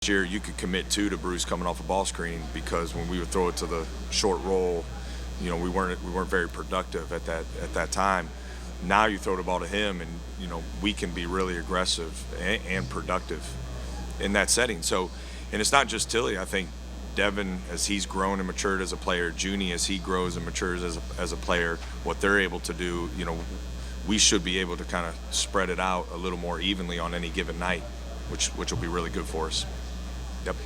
year you could commit two to Bruce coming off a ball screen because when we would throw it to the short roll, we weren't very productive at that time. Now you throw the ball to him, and we can be really aggressive and productive in that setting. So, and it's not just Tilly. I think Devin, as he's grown and matured as a player, Junie, as he grows and matures as a player, what they're able to do, we should be able to kind of spread it out a little more evenly on any given night, which will be really good for us. Yep.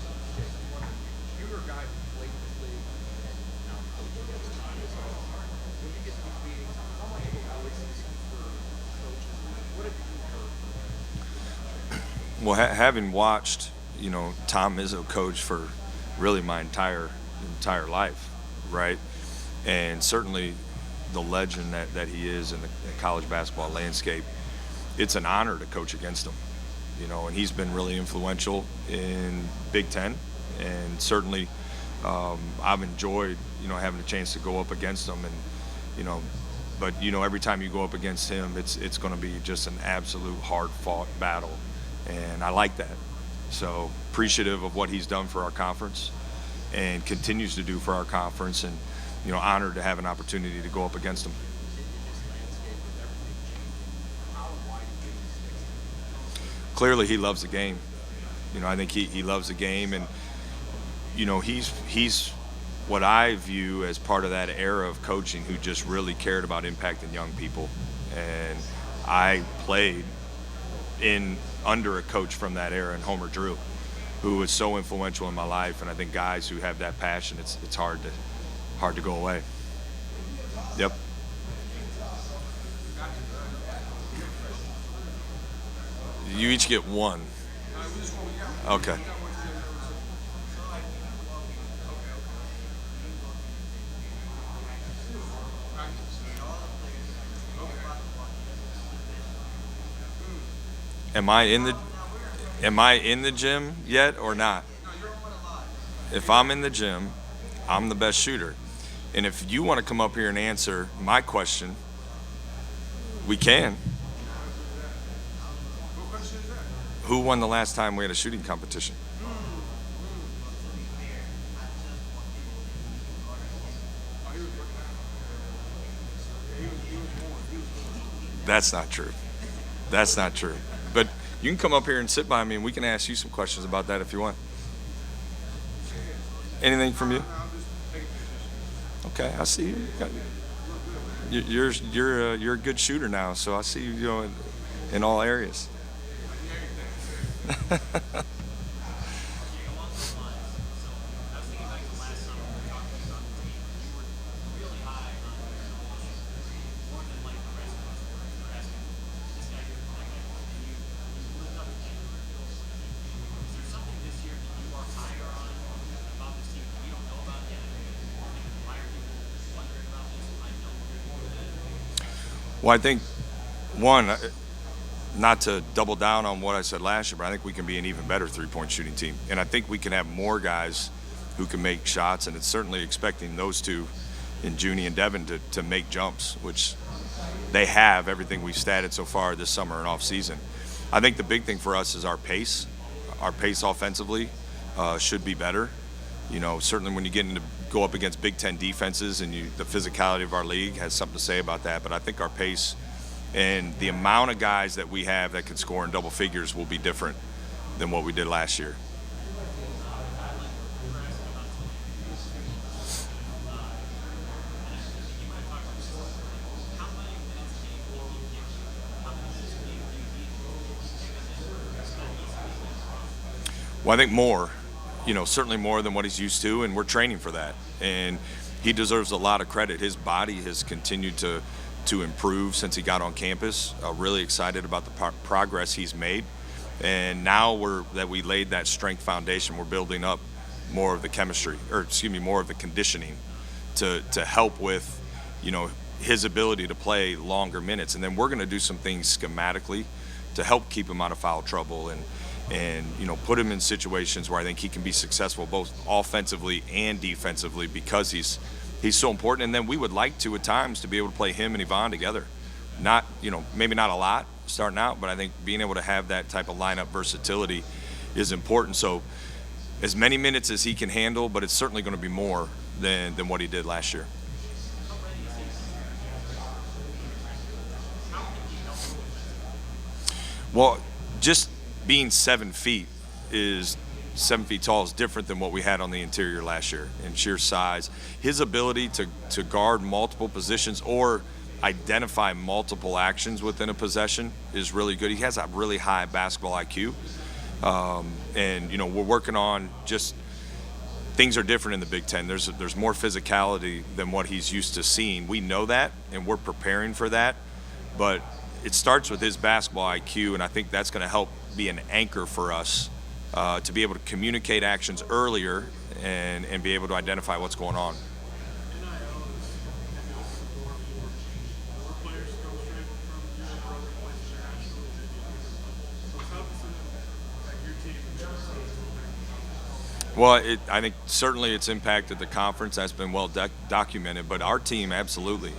Well, having watched, Tom Izzo coach for really my entire life, right? And certainly the legend that he is in the college basketball landscape, it's an honor to coach against him. And he's been really influential in Big Ten, and certainly I've enjoyed, having a chance to go up against him, and but every time you go up against him, it's going to be just an absolute hard-fought battle, and I like that. So appreciative of what he's done for our conference, and continues to do for our conference, and honored to have an opportunity to go up against him. Clearly he loves the game. I think he loves the game, and he's what I view as part of that era of coaching who just really cared about impacting young people. And I played under a coach from that era, in Homer Drew, who was so influential in my life. And I think guys who have that passion, it's hard to go away. Yep. You each get one. Okay. Am I in the gym yet or not? If I'm in the gym, I'm the best shooter. And if you want to come up here and answer my question, we can. Who won the last time we had a shooting competition? That's not true. That's not true. But you can come up here and sit by me, and we can ask you some questions about that if you want. Anything from you? Okay, I see you. You're a good shooter now, so I see you in all areas. Well, I think, one, not to double down on what I said last year, but I think we can be an even better three-point shooting team. And I think we can have more guys who can make shots, and it's certainly expecting those two, in Junie and Devin, to make jumps, which they have everything we've statted so far this summer and off season. I think the big thing for us is our pace. Our pace offensively should be better. Certainly when you go up against Big Ten defenses, and the physicality of our league has something to say about that. But I think our pace and the amount of guys that we have that can score in double figures will be different than what we did last year. Well, I think more. Certainly more than what he's used to, and we're training for that. And he deserves a lot of credit. His body has continued to improve since he got on campus. Really excited about the progress he's made. And now that we laid that strength foundation, we're building up more of the chemistry, more of the conditioning to help with, his ability to play longer minutes. And then we're going to do some things schematically to help keep him out of foul trouble and put him in situations where I think he can be successful both offensively and defensively, because he's so important. And then we would like to, at times, to be able to play him and Yvonne together. Not, maybe not a lot starting out, but I think being able to have that type of lineup versatility is important. So as many minutes as he can handle, but it's certainly going to be more than what he did last year. Well, just being 7 feet tall is different than what we had on the interior last year in sheer size. His ability to guard multiple positions or identify multiple actions within a possession is really good. He has a really high basketball IQ. And, we're working on just things are different in the Big Ten. There's more physicality than what he's used to seeing. We know that, and we're preparing for that. But it starts with his basketball IQ, and I think that's going to help be an anchor for us to be able to communicate actions earlier and be able to identify what's going on. Well, I think certainly it's impacted the conference. That's been well documented, but our team absolutely.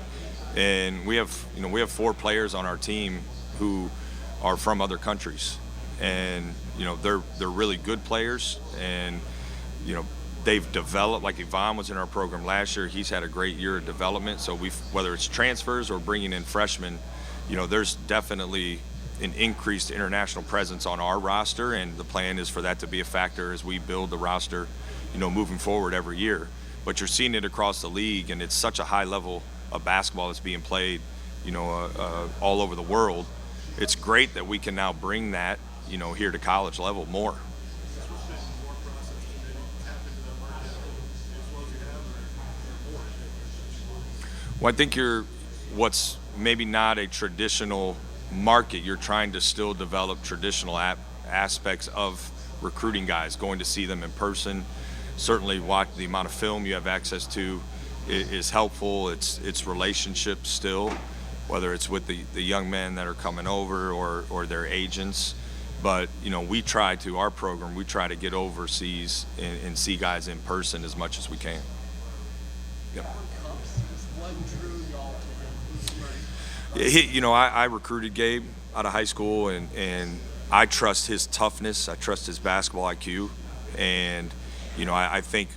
And we have 4 players on our team who are from other countries, and they're really good players, and they've developed. Like Ivan was in our program last year; he's had a great year of development. So whether it's transfers or bringing in freshmen, there's definitely an increased international presence on our roster, and the plan is for that to be a factor as we build the roster, moving forward every year. But you're seeing it across the league, and it's such a high level of basketball that's being played, all over the world. It's great that we can now bring that, here to college level more. Well, I think what's maybe not a traditional market, you're trying to still develop traditional aspects of recruiting guys, going to see them in person. Certainly watch the amount of film you have access to is helpful. It's relationships still, whether it's with the young men that are coming over or their agents. But our program, we try to get overseas and see guys in person as much as we can. Yep. I recruited Gabe out of high school, and I trust his toughness. I trust his basketball IQ, and I think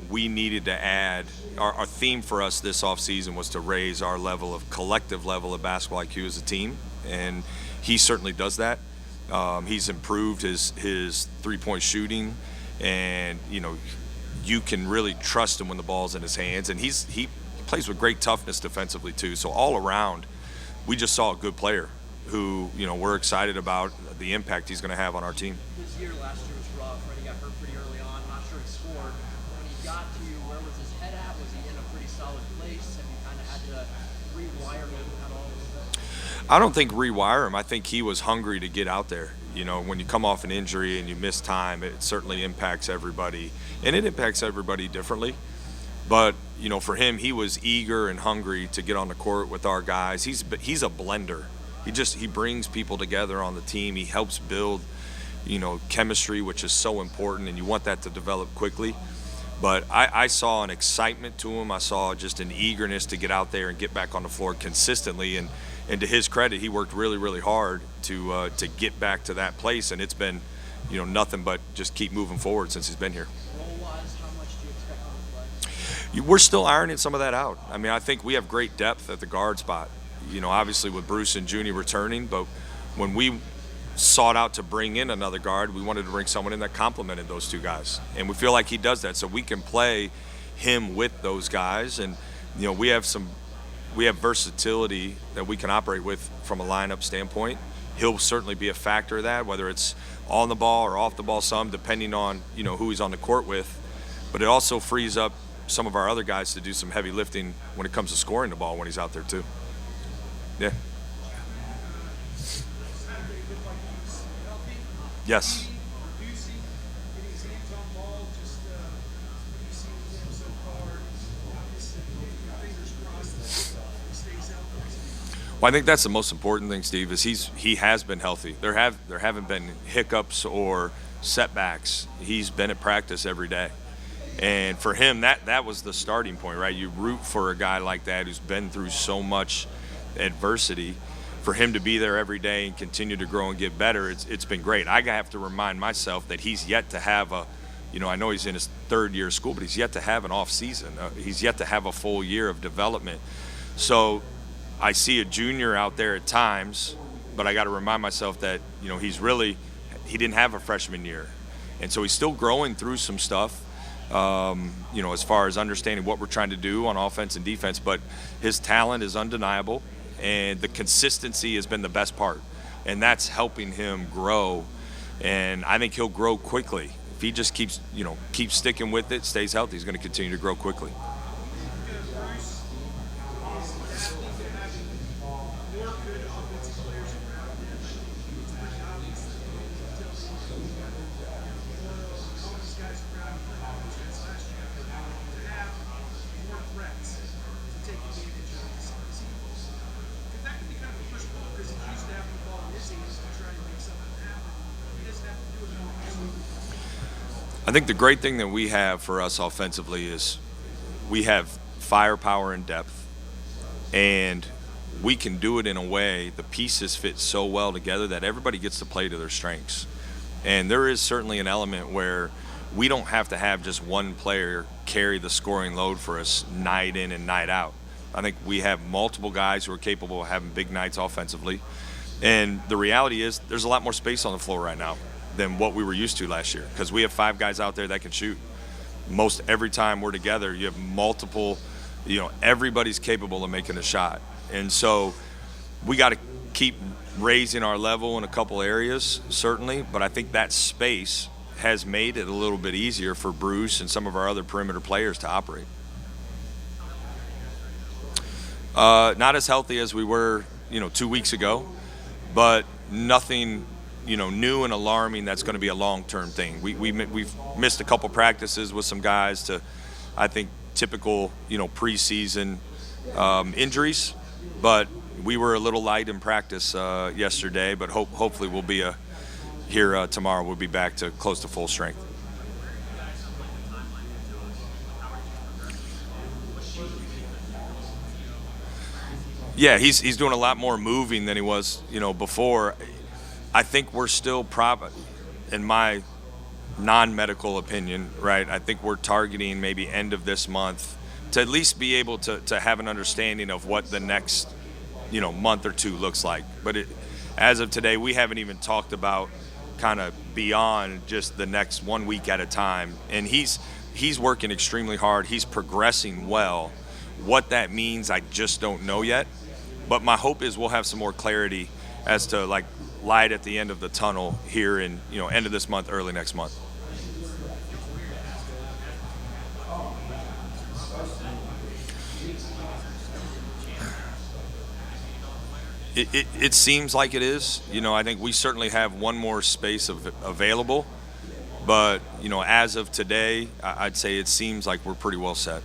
we needed to add. Our theme for us this offseason was to raise our collective level of basketball IQ as a team, and he certainly does that. He's improved his three-point shooting, and you can really trust him when the ball's in his hands, and he plays with great toughness defensively too. So all around, we just saw a good player who we're excited about the impact he's going to have on our team. His year last year was rough, right? He got hurt pretty early on. Not sure he scored. When he got to you, where was his head at? Was he in a pretty solid place? Have you kind of had to rewire him at all? I don't think rewire him. I think he was hungry to get out there. When you come off an injury and you miss time, it certainly impacts everybody, and it impacts everybody differently. But for him, he was eager and hungry to get on the court with our guys. He's a blender. He brings people together on the team. He helps build, chemistry, which is so important, and you want that to develop quickly. But I saw an excitement to him. I saw just an eagerness to get out there and get back on the floor consistently. And to his credit, he worked really, really hard to get back to that place. And it's been, nothing but just keep moving forward since he's been here. Role-wise, how much do you expect him to play? We're still ironing some of that out. I mean, I think we have great depth at the guard spot. Obviously with Bruce and Junie returning, but when we sought out to bring in another guard, we wanted to bring someone in that complemented those two guys. And we feel like he does that, so we can play him with those guys. And, we have versatility that we can operate with from a lineup standpoint. He'll certainly be a factor of that, whether it's on the ball or off the ball some, depending on, who he's on the court with. But it also frees up some of our other guys to do some heavy lifting when it comes to scoring the ball when he's out there too. Yeah. Yes. Well, I think that's the most important thing, Steve, is he has been healthy. There haven't been hiccups or setbacks. He's been at practice every day. And for him, that was the starting point, right? You root for a guy like that who's been through so much adversity. for him to be there every day and continue to grow and get better, it's been great. I have to remind myself that he's yet to have I know he's in his third year of school, but he's yet to have an off season. He's yet to have a full year of development. So I see a junior out there at times, but I got to remind myself that, he didn't have a freshman year. And so he's still growing through some stuff, as far as understanding what we're trying to do on offense and defense. But his talent is undeniable, and the consistency has been the best part. And that's helping him grow. And I think he'll grow quickly. If he just keeps sticking with it, stays healthy, he's going to continue to grow quickly. I think the great thing that we have for us offensively is we have firepower and depth, and we can do it in a way, the pieces fit so well together that everybody gets to play to their strengths. And there is certainly an element where we don't have to have just one player carry the scoring load for us night in and night out. I think we have multiple guys who are capable of having big nights offensively. And the reality is there's a lot more space on the floor right now than what we were used to last year, because we have 5 guys out there that can shoot. Most every time we're together, you have multiple, everybody's capable of making a shot. And so we got to keep raising our level in a couple areas, certainly, but I think that space has made it a little bit easier for Bruce and some of our other perimeter players to operate. Not as healthy as we were, 2 weeks ago, but nothing new and alarming that's going to be a long-term thing. We've missed a couple practices with some guys to, I think, typical, preseason injuries, but we were a little light in practice yesterday, but hopefully we'll be here tomorrow. We'll be back to close to full strength. Yeah, he's doing a lot more moving than he was, before. I think we're still in my non-medical opinion, right? I think we're targeting maybe end of this month to at least be able to have an understanding of what the next, month or two looks like. But as of today, we haven't even talked about kind of beyond just the next 1 week at a time. And he's working extremely hard. He's progressing well. What that means, I just don't know yet. But my hope is we'll have some more clarity as to light at the end of the tunnel here in end of this month, early next month. It seems like it is. I think we certainly have one more space available, but as of today, I'd say it seems like we're pretty well set.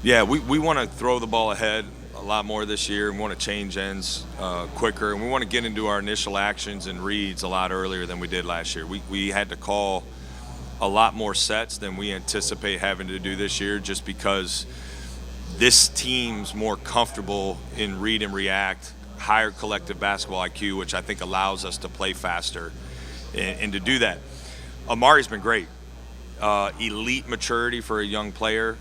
Yeah, we want to throw the ball ahead a lot more this year. We want to change ends quicker, and we want to get into our initial actions and reads a lot earlier than we did last year. We had to call a lot more sets than we anticipate having to do this year, just because this team's more comfortable in read and react, higher collective basketball IQ, which I think allows us to play faster and to do that. Amari's been great. Elite maturity for a young player.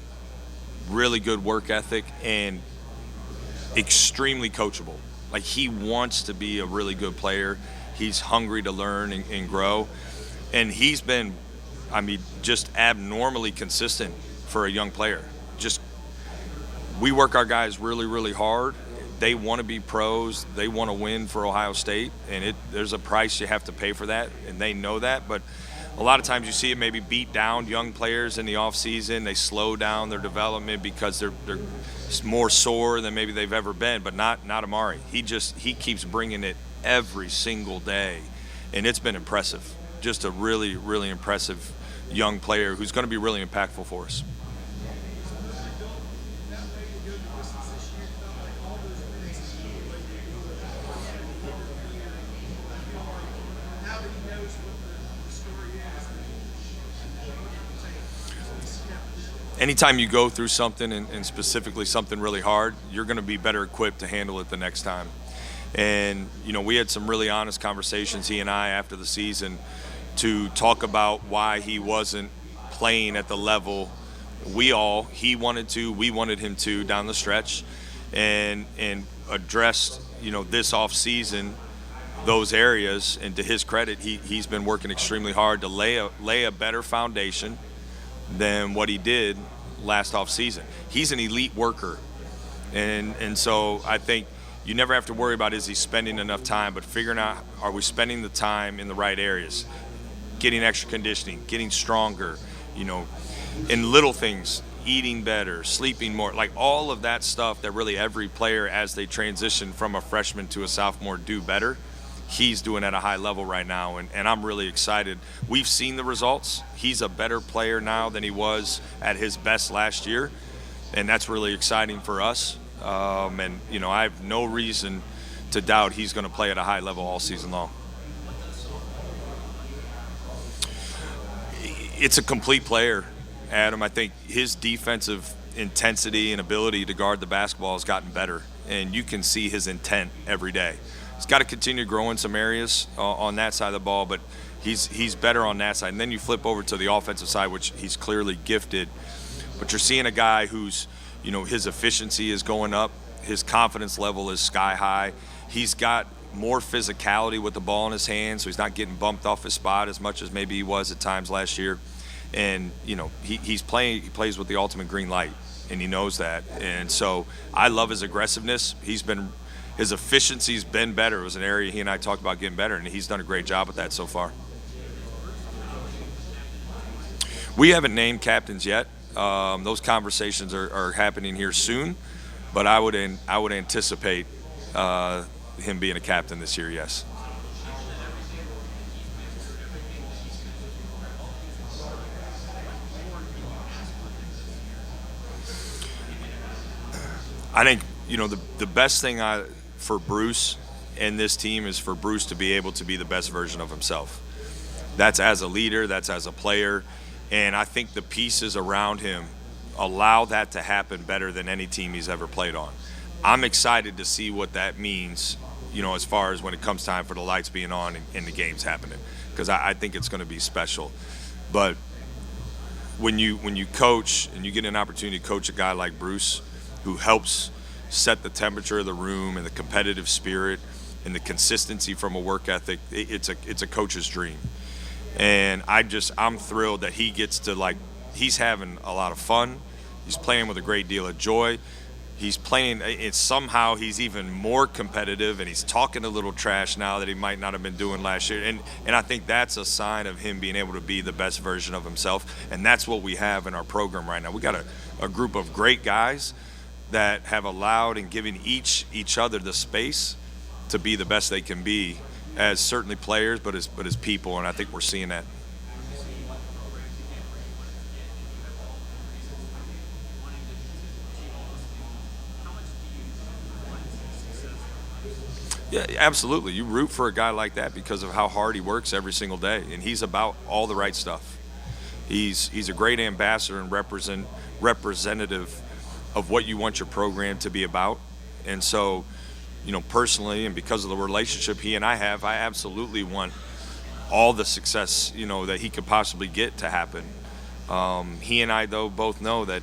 Really good work ethic, and extremely coachable. He wants to be a really good player. He's hungry to learn and grow. And he's been, just abnormally consistent for a young player. We work our guys really, really hard. They want to be pros. They want to win for Ohio State, and there's a price you have to pay for that, and they know that. But a lot of times you see it maybe beat down young players in the offseason. They slow down their development because they're more sore than maybe they've ever been, but not Amari. He keeps bringing it every single day, and it's been impressive. Just a really, really impressive young player who's going to be really impactful for us. Anytime you go through something, and specifically something really hard, you're going to be better equipped to handle it the next time. And, we had some really honest conversations, he and I, after the season, to talk about why he wasn't playing at the level he wanted to, we wanted him to down the stretch, and addressed, this off season, those areas. And to his credit, he's been working extremely hard to lay a better foundation than what he did last off season. He's an elite worker, and so I think you never have to worry about is he spending enough time, but figuring out, are we spending the time in the right areas, getting extra conditioning, getting stronger, in little things, eating better, sleeping more, like all of that stuff that really every player, as they transition from a freshman to a sophomore, do better. He's doing at a high level right now, and I'm really excited. We've seen the results. He's a better player now than he was at his best last year, and that's really exciting for us. And I have no reason to doubt he's going to play at a high level all season long. It's a complete player, Adam. I think his defensive intensity and ability to guard the basketball has gotten better, and you can see his intent every day. He's got to continue to grow in some areas on that side of the ball, but he's better on that side. And then you flip over to the offensive side, which he's clearly gifted. But you're seeing a guy who's, his efficiency is going up. His confidence level is sky high. He's got more physicality with the ball in his hands, so he's not getting bumped off his spot as much as maybe he was at times last year. And, he plays with the ultimate green light, and he knows that. And so I love his aggressiveness. His efficiency's been better. It was an area he and I talked about getting better, and he's done a great job with that so far. We haven't named captains yet. Those conversations are happening here soon, but I would anticipate him being a captain this year, yes. I think, the best thing for Bruce and this team is for Bruce to be able to be the best version of himself. That's as a leader, that's as a player, and I think the pieces around him allow that to happen better than any team he's ever played on. I'm excited to see what that means, as far as when it comes time for the lights being on and the games happening, because I think it's going to be special. But when you coach and you get an opportunity to coach a guy like Bruce, who helps set the temperature of the room and the competitive spirit and the consistency from a work ethic, it's a coach's dream. And I'm thrilled that he gets to, he's having a lot of fun. He's playing with a great deal of joy. He's playing, somehow he's even more competitive, and he's talking a little trash now that he might not have been doing last year. And I think that's a sign of him being able to be the best version of himself. And that's what we have in our program right now. We got a group of great guys that have allowed and given each other the space to be the best they can be, as certainly players, but as people, and I think we're seeing that. Yeah, absolutely. You root for a guy like that because of how hard he works every single day, and he's about all the right stuff. He's a great ambassador and representative of what you want your program to be about. And so, personally, and because of the relationship he and I have, I absolutely want all the success, that he could possibly get to happen. He and I, though, both know that,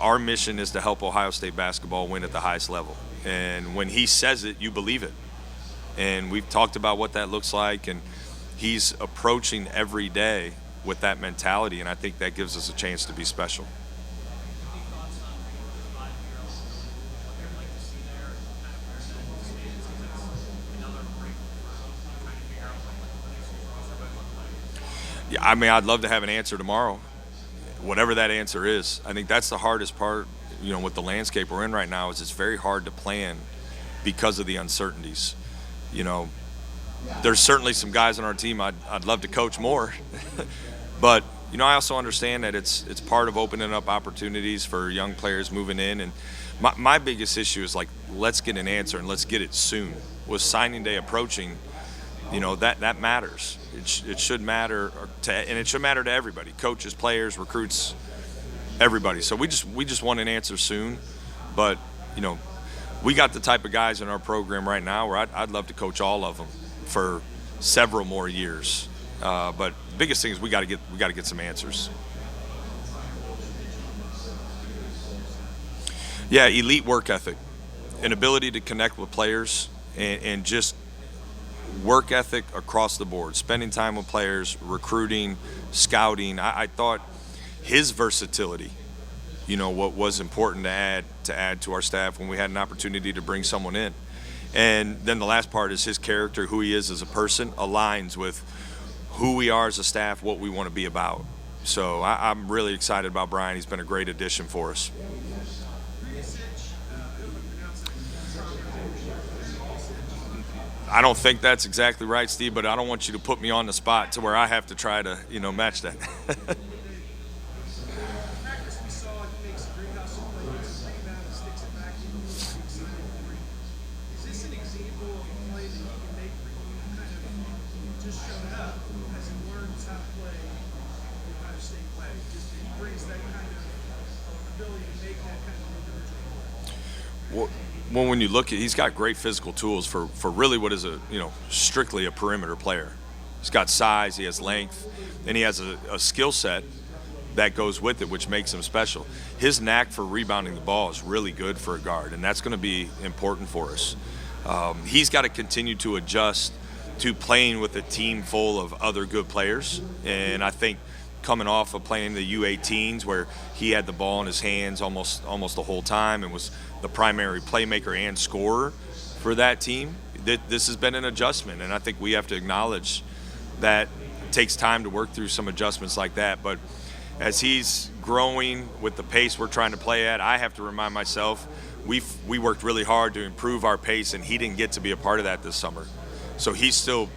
our mission is to help Ohio State basketball win at the highest level. And when he says it, you believe it. And we've talked about what that looks like, and he's approaching every day with that mentality, and I think that gives us a chance to be special. Yeah, I'd love to have an answer tomorrow, whatever that answer is. I think that's the hardest part, with the landscape we're in right now, is it's very hard to plan because of the uncertainties. There's certainly some guys on our team I'd love to coach more, but I also understand that it's part of opening up opportunities for young players moving in. And my biggest issue is like, let's get an answer and let's get it soon. With signing day approaching, that matters. It should matter and it should matter to everybody: coaches, players, recruits, everybody. So we just want an answer soon. But we got the type of guys in our program right now where I'd love to coach all of them for several more years. But the biggest thing is we got to get some answers. Yeah, elite work ethic, an ability to connect with players, and just work ethic across the board. Spending time with players, recruiting, scouting. I thought his versatility, what was important to add to our staff when we had an opportunity to bring someone in. And then the last part is his character, who he is as a person, aligns with who we are as a staff, what we want to be about. So I'm really excited about Brian. He's been a great addition for us. I don't think that's exactly right, Steve, but I don't want you to put me on the spot to where I have to try to, match that. Well, when you look at, he's got great physical tools for really what is strictly a perimeter player. He's got size, he has length, and he has a skill set that goes with it, which makes him special. His knack for rebounding the ball is really good for a guard, and that's going to be important for us. He's got to continue to adjust to playing with a team full of other good players, and I think coming off of playing the U18s where he had the ball in his hands almost the whole time and was the primary playmaker and scorer for that team, this has been an adjustment, and I think we have to acknowledge that it takes time to work through some adjustments like that. But as he's growing with the pace we're trying to play at, I have to remind myself we worked really hard to improve our pace, and he didn't get to be a part of that this summer. So he's still,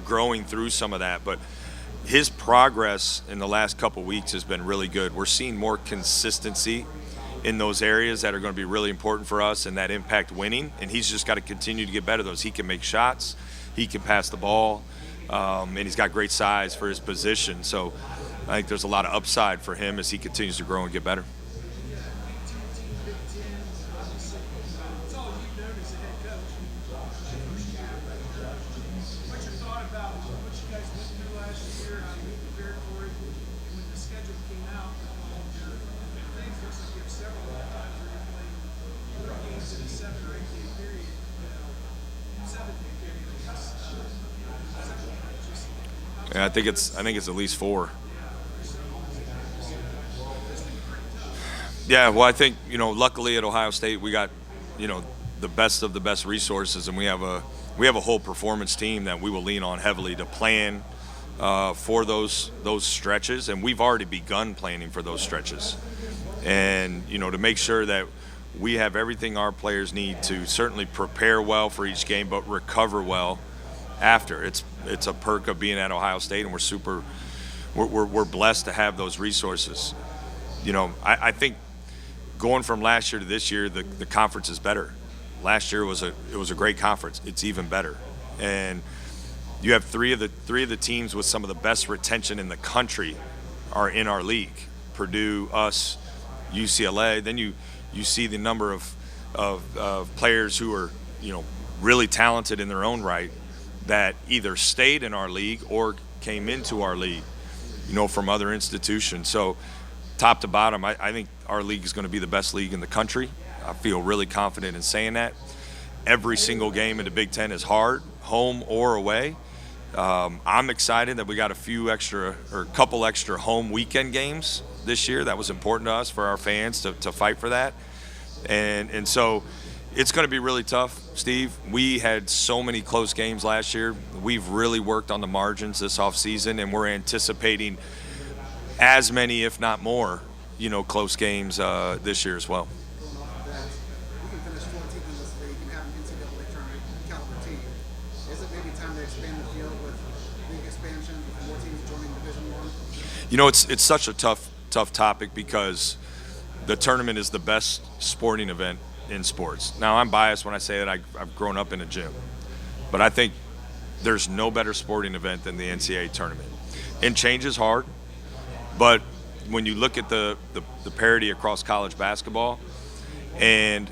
growing through some of that. But his progress in the last couple weeks has been really good. We're seeing more consistency in those areas that are going to be really important for us and that impact winning. And he's just got to continue to get better at those. He can make shots, he can pass the ball, and he's got great size for his position. So I think there's a lot of upside for him as he continues to grow and get better. Yeah, I think it's at least 4. Yeah, well, I think luckily at Ohio State we got the best of the best resources, and we have a whole performance team that we will lean on heavily to plan for those stretches, and we've already begun planning for those stretches, and to make sure that we have everything our players need to certainly prepare well for each game, but recover well after. It's a perk of being at Ohio State, and we're blessed to have those resources. I think going from last year to this year, the conference is better. Last year was a great conference. It's even better, and you have three of the teams with some of the best retention in the country are in our league. Purdue, us, UCLA. Then you see the number of players who are really talented in their own right that either stayed in our league or came into our league, from other institutions. So top to bottom, I think our league is going to be the best league in the country. I feel really confident in saying that. Every single game in the Big Ten is hard, home or away. I'm excited that we got a couple extra home weekend games this year. That was important to us, for our fans to fight for that. And so it's going to be really tough, Steve. We had so many close games last year. We've really worked on the margins this offseason, and we're anticipating as many, if not more, close games this year as well. You can finish 14th in this league and have an NCAA tournament caliber team. Is it maybe time to expand the field with league expansion with more teams joining Division One? You know, it's such a tough topic because the tournament is the best sporting event in sports. Now, I'm biased when I say that I've grown up in a gym, but I think there's no better sporting event than the NCAA tournament. And change is hard, but when you look at the parity across college basketball and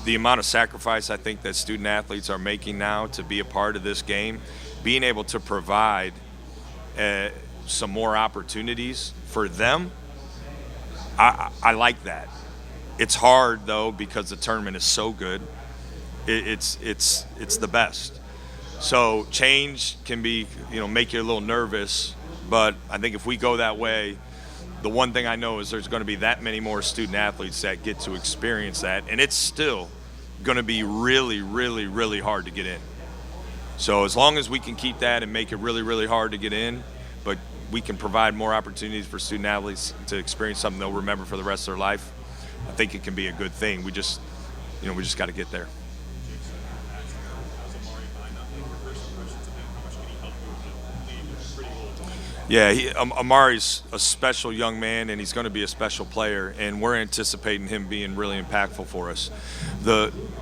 the amount of sacrifice I think that student athletes are making now to be a part of this game, being able to provide some more opportunities for them, I like that. It's hard though because the tournament is so good. It's the best. So change can be, make you a little nervous, but I think if we go that way, the one thing I know is there's going to be that many more student athletes that get to experience that, and it's still going to be really, really, really hard to get in. So as long as we can keep that and make it really, really hard to get in, but we can provide more opportunities for student athletes to experience something they'll remember for the rest of their life, I think it can be a good thing. We just got to get there. Yeah, Amari's a special young man, and he's going to be a special player, and we're anticipating him being really impactful for us.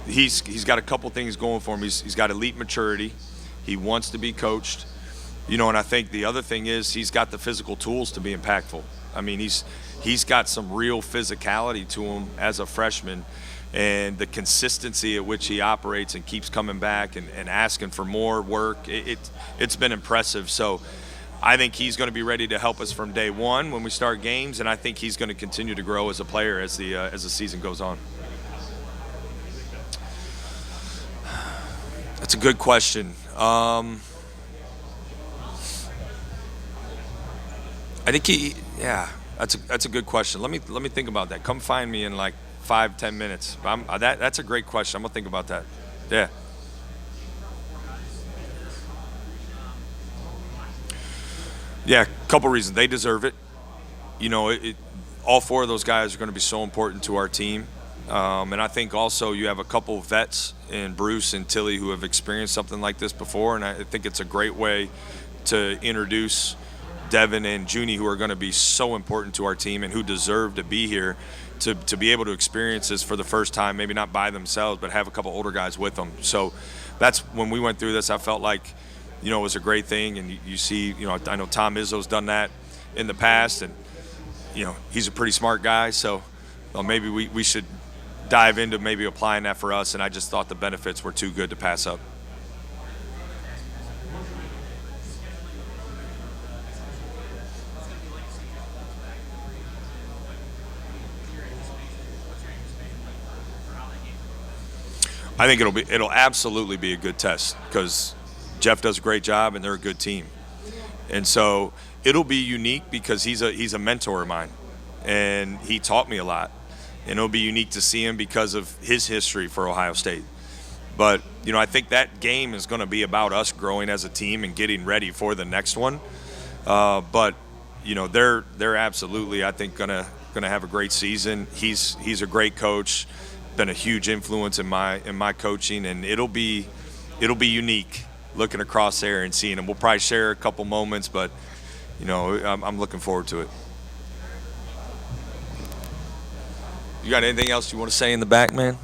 He's got a couple things going for him. He's got elite maturity. He wants to be coached, and I think the other thing is he's got the physical tools to be impactful. I mean, he's got some real physicality to him as a freshman, and the consistency at which he operates and keeps coming back and asking for more work, it's been impressive. So I think he's going to be ready to help us from day one when we start games, and I think he's going to continue to grow as a player as the season goes on. That's a good question. I think that's a good question. Let me think about that. Come find me in like 5-10 minutes. That's a great question. I'm gonna think about that. Yeah. Yeah, a couple reasons. They deserve it. All four of those guys are going to be so important to our team. And I think also you have a couple vets in Bruce and Tilly who have experienced something like this before, and I think it's a great way to introduce Devin and Junie, who are going to be so important to our team and who deserve to be here to be able to experience this for the first time, maybe not by themselves, but have a couple older guys with them. So that's when we went through this, I felt like it was a great thing, and you see, I know Tom Izzo's done that in the past, and he's a pretty smart guy, so maybe we should dive into maybe applying that for us, and I just thought the benefits were too good to pass up. I think it'll absolutely be a good test because Jeff does a great job and they're a good team. And so it'll be unique because he's a mentor of mine and he taught me a lot. And it'll be unique to see him because of his history for Ohio State. But, I think that game is going to be about us growing as a team and getting ready for the next one. But they're absolutely, I think, gonna have a great season. He's a great coach, been a huge influence in my coaching, and it'll be unique looking across there and seeing him. We'll probably share a couple moments, but I'm looking forward to it. You got anything else you want to say in the back, man?